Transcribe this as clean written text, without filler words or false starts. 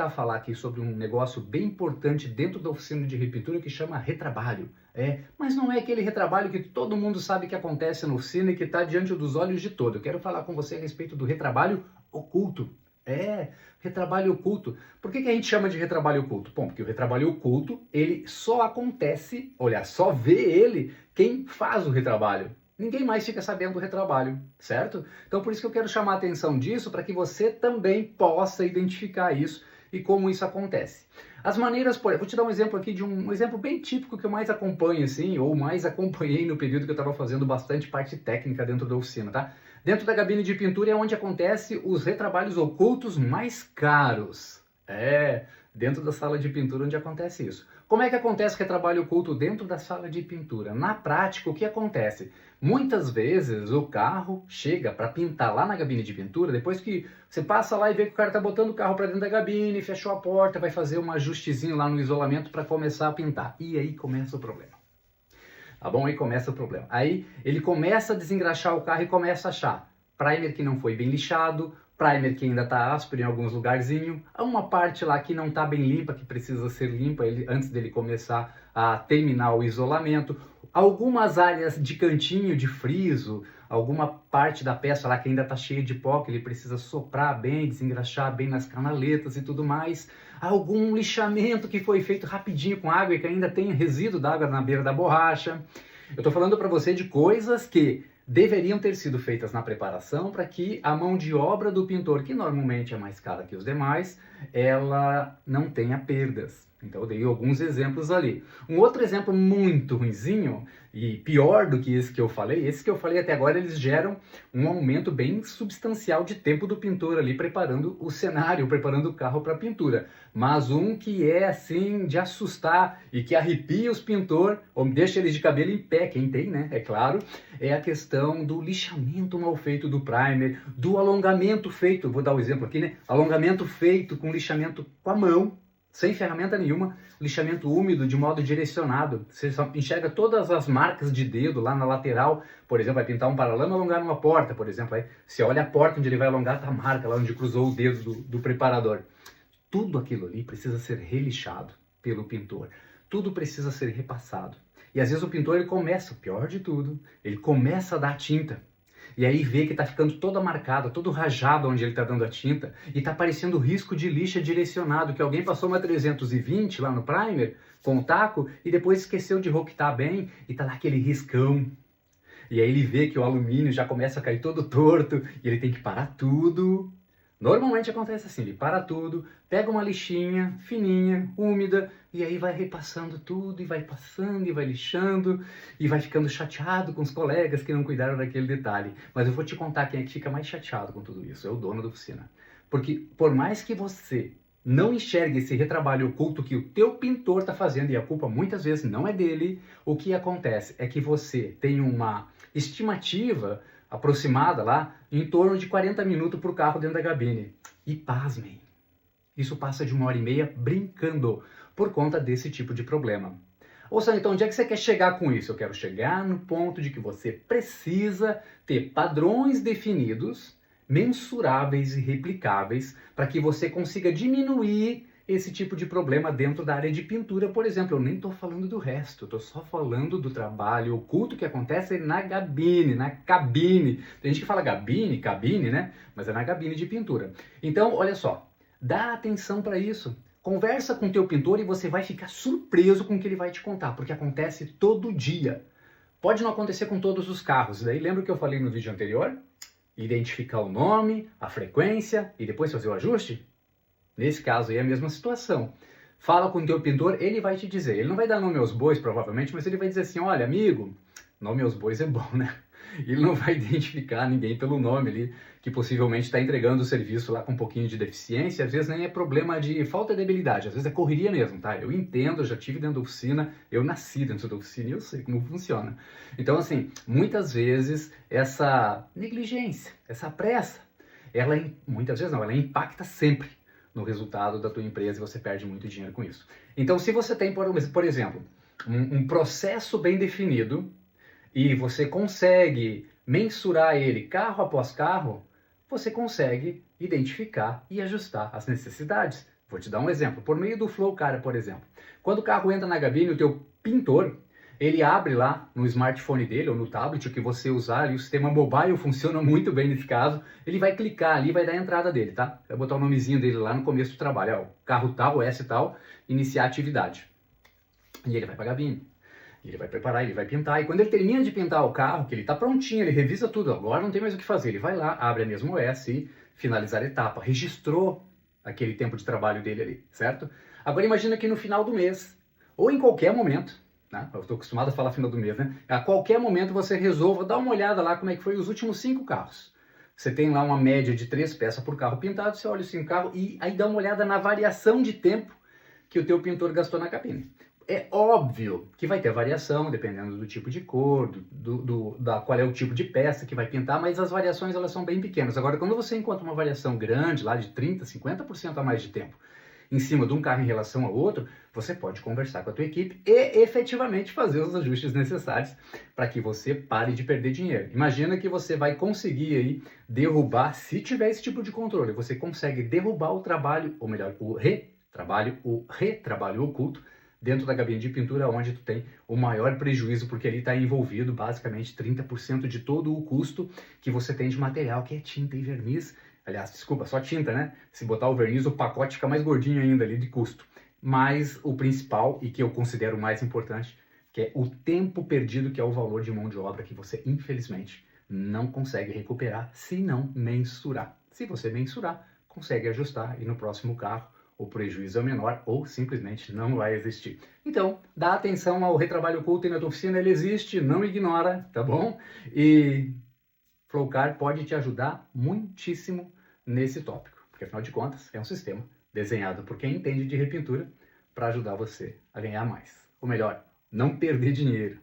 a falar aqui sobre um negócio bem importante dentro da oficina de repintura que chama retrabalho. Mas não é aquele retrabalho que todo mundo sabe que acontece na oficina e que está diante dos olhos de todo. Eu quero falar com você a respeito do retrabalho oculto. Retrabalho oculto. Por que a gente chama de retrabalho oculto? Bom, porque o retrabalho oculto, ele só acontece, só vê ele quem faz o retrabalho. Ninguém mais fica sabendo do retrabalho, certo? Então por isso que eu quero chamar a atenção disso, para que você também possa identificar isso e como isso acontece. As maneiras, vou te dar um exemplo aqui de um exemplo bem típico que eu mais acompanho, assim, ou mais acompanhei no período que eu estava fazendo bastante parte técnica dentro da oficina, tá? Dentro da cabine de pintura é onde acontece os retrabalhos ocultos mais caros. Dentro da sala de pintura onde acontece isso. Como é que acontece o retrabalho oculto dentro da sala de pintura? Na prática, o que acontece? Muitas vezes o carro chega para pintar lá na cabine de pintura, depois que você passa lá e vê que o cara está botando o carro para dentro da cabine, fechou a porta, vai fazer um ajustezinho lá no isolamento para começar a pintar. E aí começa o problema. Tá bom? Aí começa o problema. Aí ele começa a desengraxar o carro e começa a achar primer que não foi bem lixado, primer que ainda está áspero em alguns lugarzinhos, há uma parte lá que não está bem limpa, que precisa ser limpa antes dele começar a terminar o isolamento, algumas áreas de cantinho, de friso, alguma parte da peça lá que ainda está cheia de pó, que ele precisa soprar bem, desengraxar bem nas canaletas e tudo mais, algum lixamento que foi feito rapidinho com água e que ainda tem resíduo d'água na beira da borracha. Eu estou falando para você de coisas que deveriam ter sido feitas na preparação para que a mão de obra do pintor, que normalmente é mais cara que os demais, ela não tenha perdas. Então eu dei alguns exemplos ali. Um outro exemplo muito ruinzinho e pior do que esse que eu falei até agora, eles geram um aumento bem substancial de tempo do pintor ali preparando o cenário, preparando o carro para pintura. Mas um que é assim de assustar e que arrepia os pintores, ou deixa eles de cabelo em pé, quem tem, né? É claro, é a questão do lixamento mal feito do primer, do alongamento feito, vou dar o exemplo aqui, né? Alongamento feito com lixamento com a mão, sem ferramenta nenhuma, lixamento úmido de modo direcionado. Você só enxerga todas as marcas de dedo lá na lateral. Por exemplo, vai pintar um paralama e alongar uma porta, por exemplo. Aí você olha a porta onde ele vai alongar, tá a marca lá onde cruzou o dedo do preparador. Tudo aquilo ali precisa ser relixado pelo pintor. Tudo precisa ser repassado. E às vezes o pintor, ele começa, o pior de tudo, ele começa a dar tinta. E aí vê que está ficando toda marcada, todo rajado onde ele está dando a tinta, e está aparecendo risco de lixa direcionado, que alguém passou uma 320 lá no primer, com o taco, e depois esqueceu de roquetar bem, e está lá aquele riscão. E aí ele vê que o alumínio já começa a cair todo torto, e ele tem que parar tudo. Normalmente acontece assim, ele para tudo, pega uma lixinha fininha, úmida, e aí vai repassando tudo, e vai passando, e vai lixando, e vai ficando chateado com os colegas que não cuidaram daquele detalhe. Mas eu vou te contar quem é que fica mais chateado com tudo isso, é o dono da oficina. Porque por mais que você não enxergue esse retrabalho oculto que o teu pintor está fazendo, e a culpa muitas vezes não é dele, o que acontece é que você tem uma estimativa aproximada lá, em torno de 40 minutos para o carro dentro da cabine. E pasmem, isso passa de 1h30 brincando por conta desse tipo de problema. Ou seja, então onde é que você quer chegar com isso? Eu quero chegar no ponto de que você precisa ter padrões definidos, mensuráveis e replicáveis, para que você consiga diminuir esse tipo de problema dentro da área de pintura, por exemplo. Eu nem estou falando do resto, estou só falando do trabalho oculto que acontece na cabine, na cabine. Tem gente que fala cabine, né? Mas é na cabine de pintura. Então, olha só, dá atenção para isso. Conversa com o teu pintor e você vai ficar surpreso com o que ele vai te contar, porque acontece todo dia. Pode não acontecer com todos os carros. Daí lembra o que eu falei no vídeo anterior? Identificar o nome, a frequência e depois fazer o ajuste? Nesse caso aí é a mesma situação. Fala com o teu pintor, ele vai te dizer, ele não vai dar nome aos bois provavelmente, mas ele vai dizer assim, olha amigo, nome aos bois é bom, né? Ele não vai identificar ninguém pelo nome ali, que possivelmente está entregando o serviço lá com um pouquinho de deficiência, às vezes nem é problema de falta de habilidade, às vezes é correria mesmo, tá? Eu entendo, eu já estive dentro da oficina, eu nasci dentro da oficina e eu sei como funciona. Então assim, muitas vezes essa negligência, essa pressa, muitas vezes não, ela impacta sempre no resultado da tua empresa e você perde muito dinheiro com isso. Então, se você tem, por exemplo, um processo bem definido e você consegue mensurar ele carro após carro, você consegue identificar e ajustar as necessidades. Vou te dar um exemplo. Por meio do Flowcar, por exemplo. Quando o carro entra na cabine, o teu pintor, ele abre lá no smartphone dele ou no tablet, o que você usar ali, o sistema mobile funciona muito bem nesse caso. Ele vai clicar ali e vai dar a entrada dele, tá? Vai botar o nomezinho dele lá no começo do trabalho. Ó, carro tal, S tal, iniciar a atividade. E ele vai para a cabine. Ele vai preparar, ele vai pintar. E quando ele termina de pintar o carro, que ele está prontinho, ele revisa tudo. Agora não tem mais o que fazer. Ele vai lá, abre a mesma OS e finalizar a etapa. Registrou aquele tempo de trabalho dele ali, certo? Agora imagina que no final do mês, ou em qualquer momento, né? Eu estou acostumado a falar final do mês, né? A qualquer momento você resolva dar uma olhada lá como é que foi os últimos 5 carros. Você tem lá uma média de 3 peças por carro pintado, você olha os 5 carros e aí dá uma olhada na variação de tempo que o teu pintor gastou na cabine. É óbvio que vai ter variação, dependendo do tipo de cor, qual é o tipo de peça que vai pintar, mas as variações elas são bem pequenas. Agora, quando você encontra uma variação grande, lá de 30%, 50% a mais de tempo, em cima de um carro em relação ao outro, você pode conversar com a tua equipe e efetivamente fazer os ajustes necessários para que você pare de perder dinheiro. Imagina que você vai conseguir aí derrubar, se tiver esse tipo de controle, você consegue derrubar o trabalho, ou melhor, o retrabalho oculto, dentro da cabine de pintura, onde tu tem o maior prejuízo, porque ali está envolvido basicamente 30% de todo o custo que você tem de material, que é tinta e verniz. Aliás, desculpa, só tinta, né? Se botar o verniz, o pacote fica mais gordinho ainda ali de custo. Mas o principal, e que eu considero mais importante, que é o tempo perdido, que é o valor de mão de obra que você, infelizmente, não consegue recuperar se não mensurar. Se você mensurar, consegue ajustar e no próximo carro o prejuízo é menor ou simplesmente não vai existir. Então, dá atenção ao retrabalho oculto na tua oficina, ele existe, não ignora, tá bom? E Flowcar pode te ajudar muitíssimo nesse tópico, porque afinal de contas é um sistema desenhado por quem entende de repintura para ajudar você a ganhar mais. Ou melhor, não perder dinheiro.